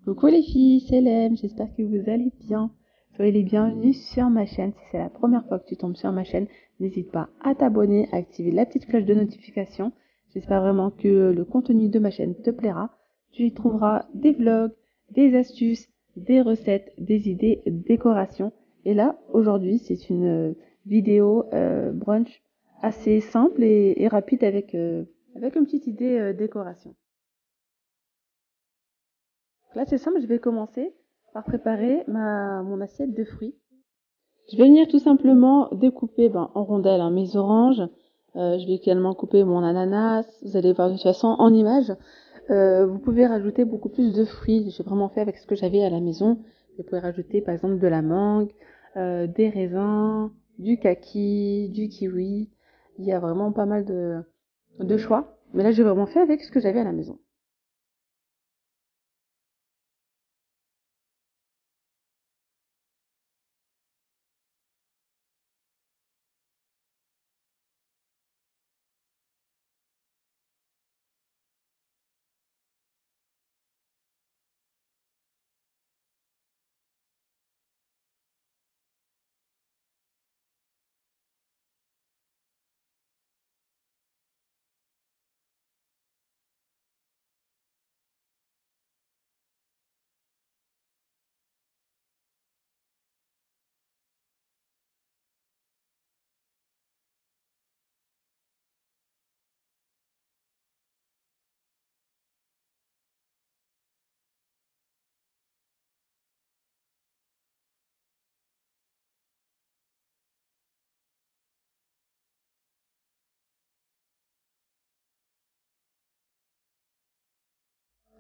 Coucou les filles, c'est Lem, j'espère que vous allez bien. Soyez les bienvenus sur ma chaîne. Si c'est la première fois que tu tombes sur ma chaîne, n'hésite pas à t'abonner, à activer la petite cloche de notification. J'espère vraiment que le contenu de ma chaîne te plaira. Tu y trouveras des vlogs, des astuces, des recettes, des idées, décorations. Et là, aujourd'hui, c'est une vidéo brunch assez simple et rapide avec une petite idée décoration. Là, c'est simple, je vais commencer par préparer mon assiette de fruits. Je vais venir tout simplement découper en rondelles mes oranges. Je vais également couper mon ananas. Vous allez voir de toute façon en image. Vous pouvez rajouter beaucoup plus de fruits. J'ai vraiment fait avec ce que j'avais à la maison. Vous pouvez rajouter par exemple de la mangue, des raisins, du kaki, du kiwi. Il y a vraiment pas mal de choix. Mais là, j'ai vraiment fait avec ce que j'avais à la maison.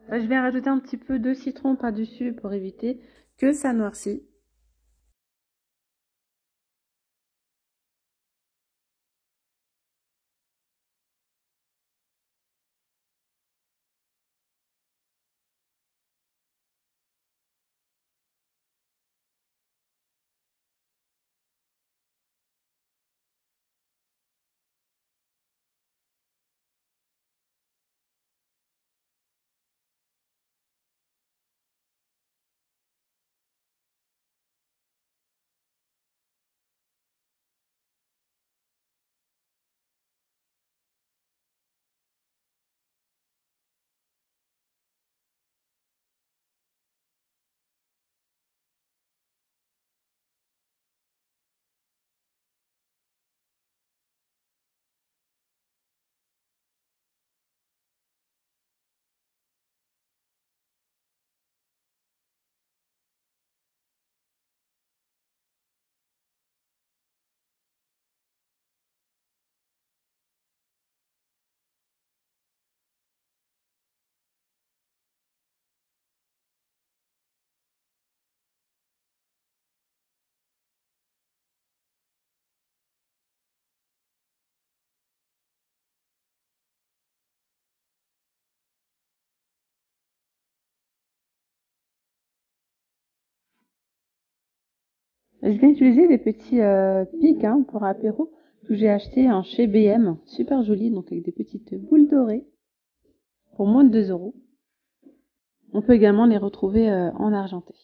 Là, je vais rajouter un petit peu de citron par-dessus pour éviter que ça noircisse. Je vais utiliser des petits pics pour apéro que j'ai acheté chez BM, super joli, donc avec des petites boules dorées pour moins de 2 euros. On peut également les retrouver en argenté.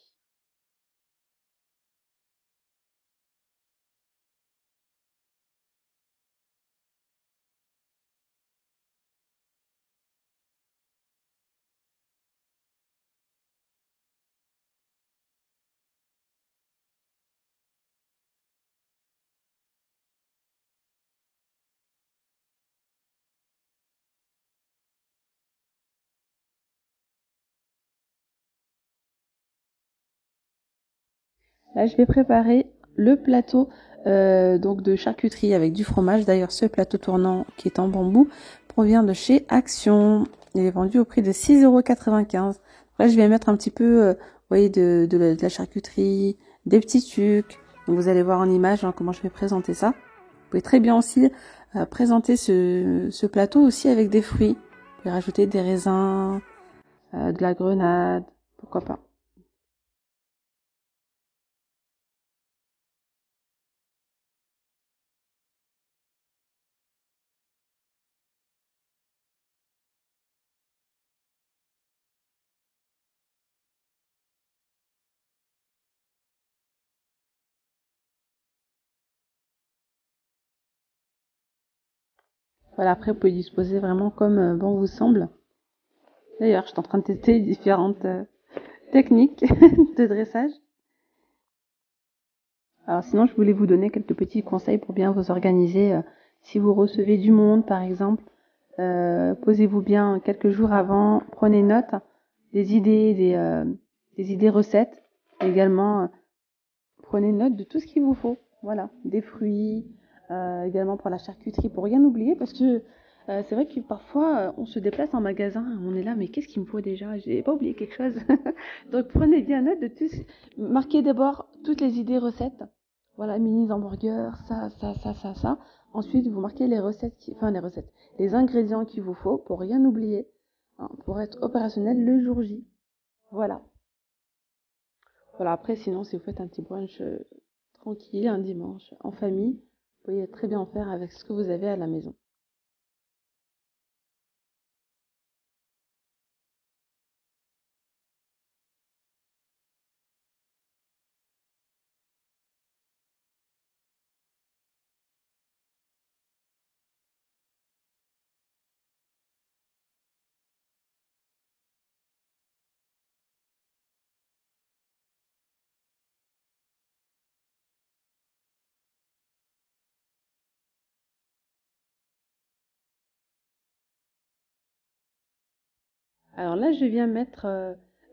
Là, je vais préparer le plateau donc de charcuterie avec du fromage. D'ailleurs, ce plateau tournant qui est en bambou provient de chez Action. Il est vendu au prix de 6,95 €. Là, je vais mettre un petit peu, vous voyez, de la charcuterie, des petits sucres. Donc, vous allez voir en image comment je vais présenter ça. Vous pouvez très bien aussi présenter ce plateau aussi avec des fruits. Vous pouvez rajouter des raisins, de la grenade, pourquoi pas. Voilà, après vous pouvez disposer vraiment comme bon vous semble. D'ailleurs, je suis en train de tester différentes techniques de dressage. Alors sinon, je voulais vous donner quelques petits conseils pour bien vous organiser. Si vous recevez du monde, par exemple, posez-vous bien quelques jours avant, prenez note des idées recettes. Et également, prenez note de tout ce qu'il vous faut. Voilà, des fruits, également pour la charcuterie, pour rien oublier, parce que c'est vrai que parfois on se déplace en magasin, on est là, mais qu'est-ce qu'il me faut déjà? J'ai pas oublié quelque chose. Donc prenez bien note de tout. Marquez d'abord toutes les idées recettes. Voilà, mini hamburger, ça. Ensuite, vous marquez les recettes, les ingrédients qu'il vous faut pour rien oublier, hein, pour être opérationnel le jour J. Voilà. Voilà, après, sinon, si vous faites un petit brunch tranquille, un dimanche, en famille, vous pouvez très bien en faire avec ce que vous avez à la maison. Alors là, je viens mettre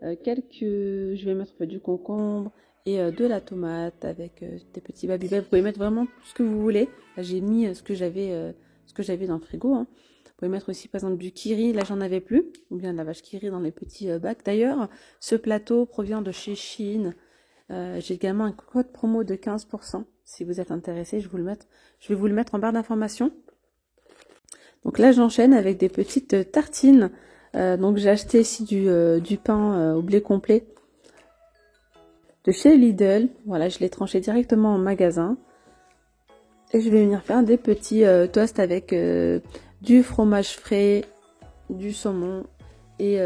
je vais mettre du concombre et de la tomate avec des petits babybel. Vous pouvez mettre vraiment ce que vous voulez. Là, j'ai mis ce que j'avais dans le frigo, hein. Vous pouvez mettre aussi, par exemple, du kiri. Là, j'en avais plus. Ou bien de la vache kiri dans les petits bacs. D'ailleurs, ce plateau provient de chez Shein. J'ai également un code promo de 15%. Si vous êtes intéressé, je vais vous le mettre en barre d'information. Donc là, j'enchaîne avec des petites tartines. Donc j'ai acheté ici du pain au blé complet de chez Lidl. Voilà, je l'ai tranché directement en magasin. Et je vais venir faire des petits toasts avec du fromage frais, du saumon et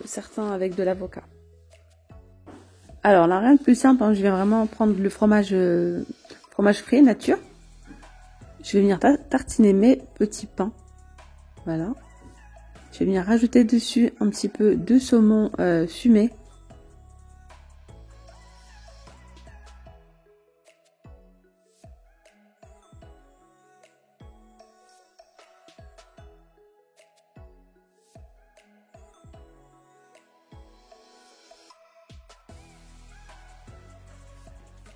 certains avec de l'avocat. Alors là, rien de plus simple, hein, je vais vraiment prendre le fromage frais nature. Je vais venir tartiner mes petits pains. Voilà. Je vais venir rajouter dessus un petit peu de saumon fumé.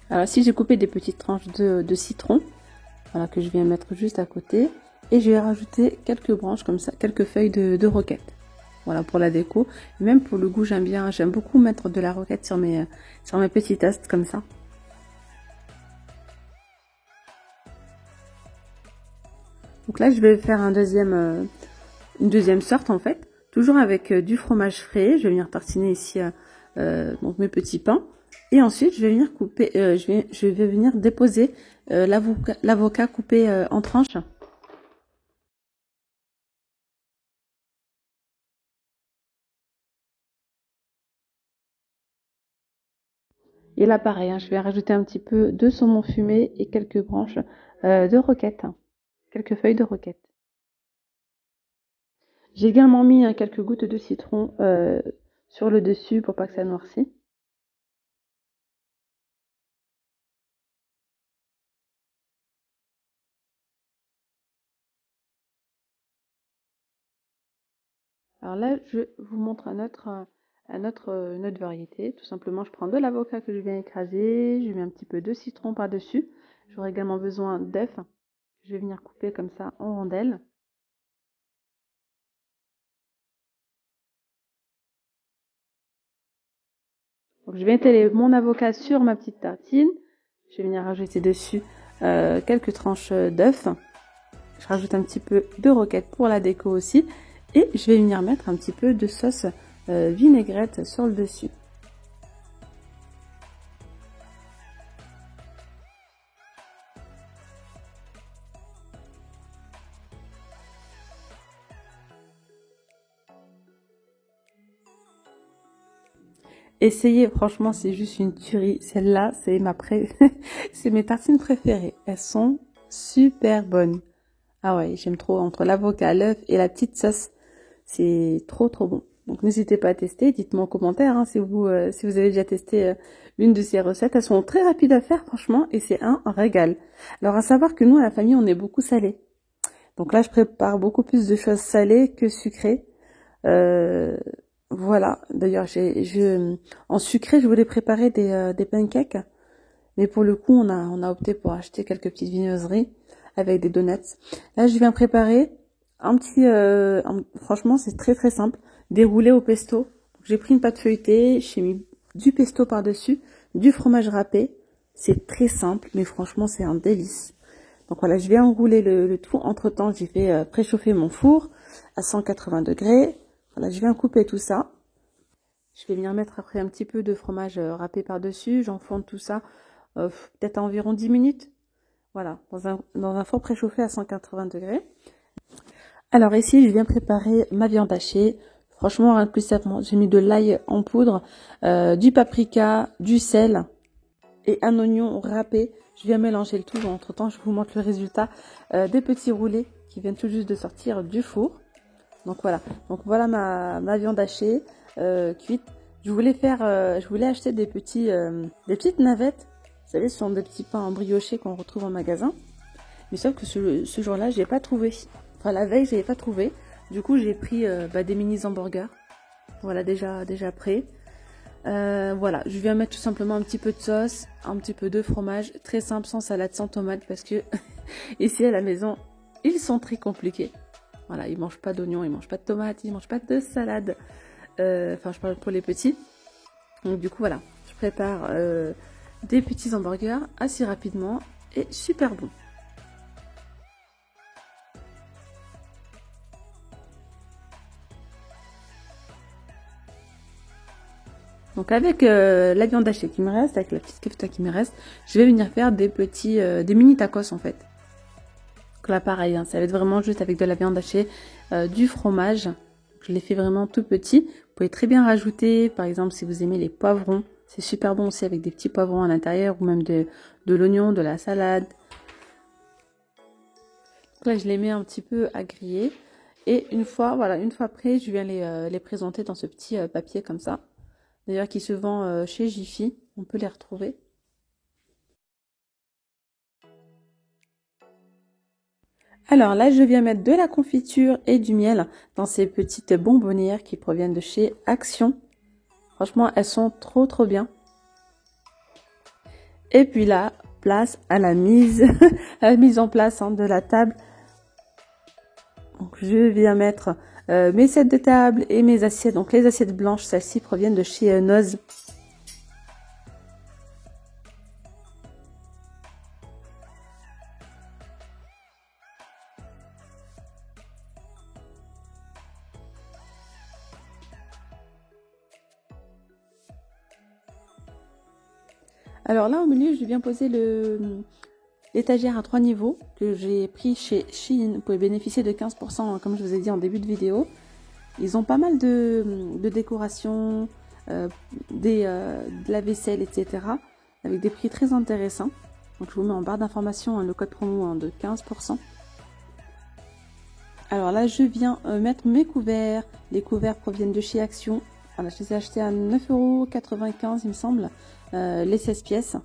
Alors ici j'ai coupé des petites tranches de citron, voilà, que je viens mettre juste à côté. Et je vais rajouter quelques branches comme ça, quelques feuilles de roquette. Voilà, pour la déco. Et même pour le goût, j'aime beaucoup mettre de la roquette sur mes petits toasts comme ça. Donc là, je vais faire une deuxième sorte en fait. Toujours avec du fromage frais. Je vais venir tartiner ici donc mes petits pains. Et ensuite, je vais venir couper, je vais venir déposer l'avocat coupé en tranches. Et là, pareil, hein, je vais rajouter un petit peu de saumon fumé et quelques branches de roquette, hein, quelques feuilles de roquette. J'ai également mis hein, quelques gouttes de citron sur le dessus pour pas que ça noircisse. Alors là, je vous montre une autre variété. Tout simplement, je prends de l'avocat que je viens écraser, je mets un petit peu de citron par-dessus. J'aurai également besoin d'œufs. Je vais venir couper comme ça en rondelles. Donc, je vais étaler mon avocat sur ma petite tartine. Je vais venir rajouter dessus quelques tranches d'œufs. Je rajoute un petit peu de roquette pour la déco aussi. Et je vais venir mettre un petit peu de sauce vinaigrette sur le dessus. Essayez, franchement, c'est juste une tuerie. Celle-là, c'est c'est mes tartines préférées. Elles sont super bonnes. Ah ouais, j'aime trop entre l'avocat, l'œuf et la petite sauce. C'est trop trop bon. Donc n'hésitez pas à tester, dites-moi en commentaire hein, si vous avez déjà testé une de ces recettes. Elles sont très rapides à faire franchement et c'est un régal. Alors à savoir que nous à la famille on est beaucoup salé. Donc là je prépare beaucoup plus de choses salées que sucrées. Euh, voilà. D'ailleurs en sucré je voulais préparer des pancakes. Mais pour le coup, on a opté pour acheter quelques petites viennoiseries avec des donuts. Là, je viens préparer un petit... franchement, c'est très très simple. Des roulés au pesto. J'ai pris une pâte feuilletée, j'ai mis du pesto par-dessus, du fromage râpé. C'est très simple, mais franchement, c'est un délice. Donc voilà, je viens enrouler le tout. Entre-temps, j'ai fait préchauffer mon four à 180 degrés. Voilà, je viens couper tout ça. Je vais venir mettre après un petit peu de fromage râpé par-dessus. J'enfourne tout ça peut-être à environ 10 minutes. Voilà, dans un four préchauffé à 180 degrés. Alors ici, je viens préparer ma viande hachée. Franchement, rien de plus simple. J'ai mis de l'ail en poudre, du paprika, du sel et un oignon râpé. Je viens mélanger le tout. Entre temps, je vous montre le résultat des petits roulés qui viennent tout juste de sortir du four. Donc voilà ma viande hachée cuite. Je voulais acheter des petites navettes. Vous savez, ce sont des petits pains briochés qu'on retrouve en magasin. Mais sauf que ce jour-là, j'ai pas trouvé. Enfin, la veille, j'avais pas trouvé. Du coup, j'ai pris des mini hamburgers. Voilà, déjà prêts. Voilà, je viens mettre tout simplement un petit peu de sauce, un petit peu de fromage. Très simple, sans salade, sans tomate, parce que ici à la maison, ils sont très compliqués. Voilà, ils mangent pas d'oignons, ils mangent pas de tomates, ils mangent pas de salade. Enfin, je parle pour les petits. Donc du coup, voilà, je prépare des petits hamburgers assez rapidement et super bons. Donc avec la viande hachée qui me reste, avec la petite kefta qui me reste, je vais venir faire des mini tacos en fait. Donc là pareil, hein, ça va être vraiment juste avec de la viande hachée, du fromage. Je les fais vraiment tout petits. Vous pouvez très bien rajouter, par exemple si vous aimez les poivrons, c'est super bon aussi avec des petits poivrons à l'intérieur ou même de l'oignon, de la salade. Donc là je les mets un petit peu à griller et une fois prêt, je viens les présenter dans ce petit papier comme ça. D'ailleurs qui se vend chez Jiffy, on peut les retrouver. Alors là, je viens mettre de la confiture et du miel dans ces petites bonbonnières qui proviennent de chez Action. Franchement, elles sont trop bien. Et puis là, place à la mise, à la mise en place de la table. Donc je viens mettre mes sets de table et mes assiettes. Donc les assiettes blanches, celles-ci proviennent de chez Noz. Alors là, au milieu, je viens poser l'étagère à 3 niveaux que j'ai pris chez Shein. Vous pouvez bénéficier de 15%, comme je vous ai dit en début de vidéo. Ils ont pas mal de décorations, de la vaisselle, etc. avec des prix très intéressants. Donc je vous mets en barre d'information le code promo de 15%. Alors là, je viens mettre mes couverts. Les couverts proviennent de chez Action. Voilà, je les ai achetés à 9,95 €, il me semble, les 16 pièces.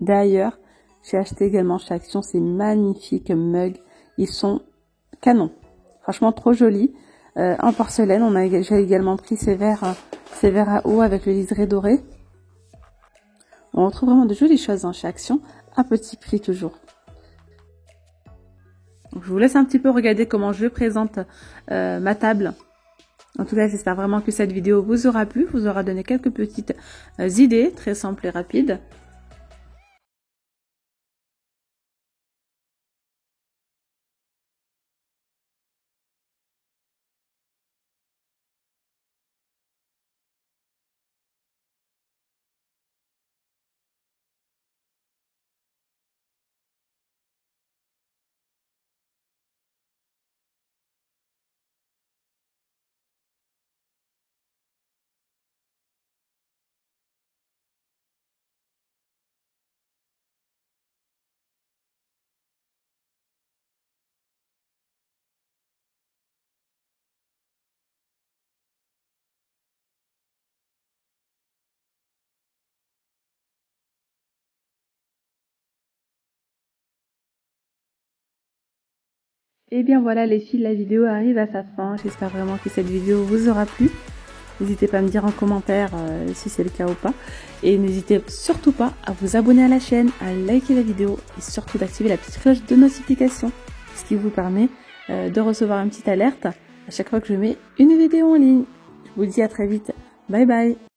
D'ailleurs, j'ai acheté également chez Action ces magnifiques mugs. Ils sont canons. Franchement, trop jolis. En porcelaine, j'ai également pris ces verres à eau avec le liseré doré. On retrouve vraiment de jolies choses chez Action, à petit prix toujours. Donc, je vous laisse un petit peu regarder comment je présente ma table. En tout cas, j'espère vraiment que cette vidéo vous aura plu, vous aura donné quelques petites idées très simples et rapides. Et bien voilà les filles, la vidéo arrive à sa fin. J'espère vraiment que cette vidéo vous aura plu. N'hésitez pas à me dire en commentaire si c'est le cas ou pas. Et n'hésitez surtout pas à vous abonner à la chaîne, à liker la vidéo et surtout d'activer la petite cloche de notification. Ce qui vous permet de recevoir une petite alerte à chaque fois que je mets une vidéo en ligne. Je vous dis à très vite. Bye bye.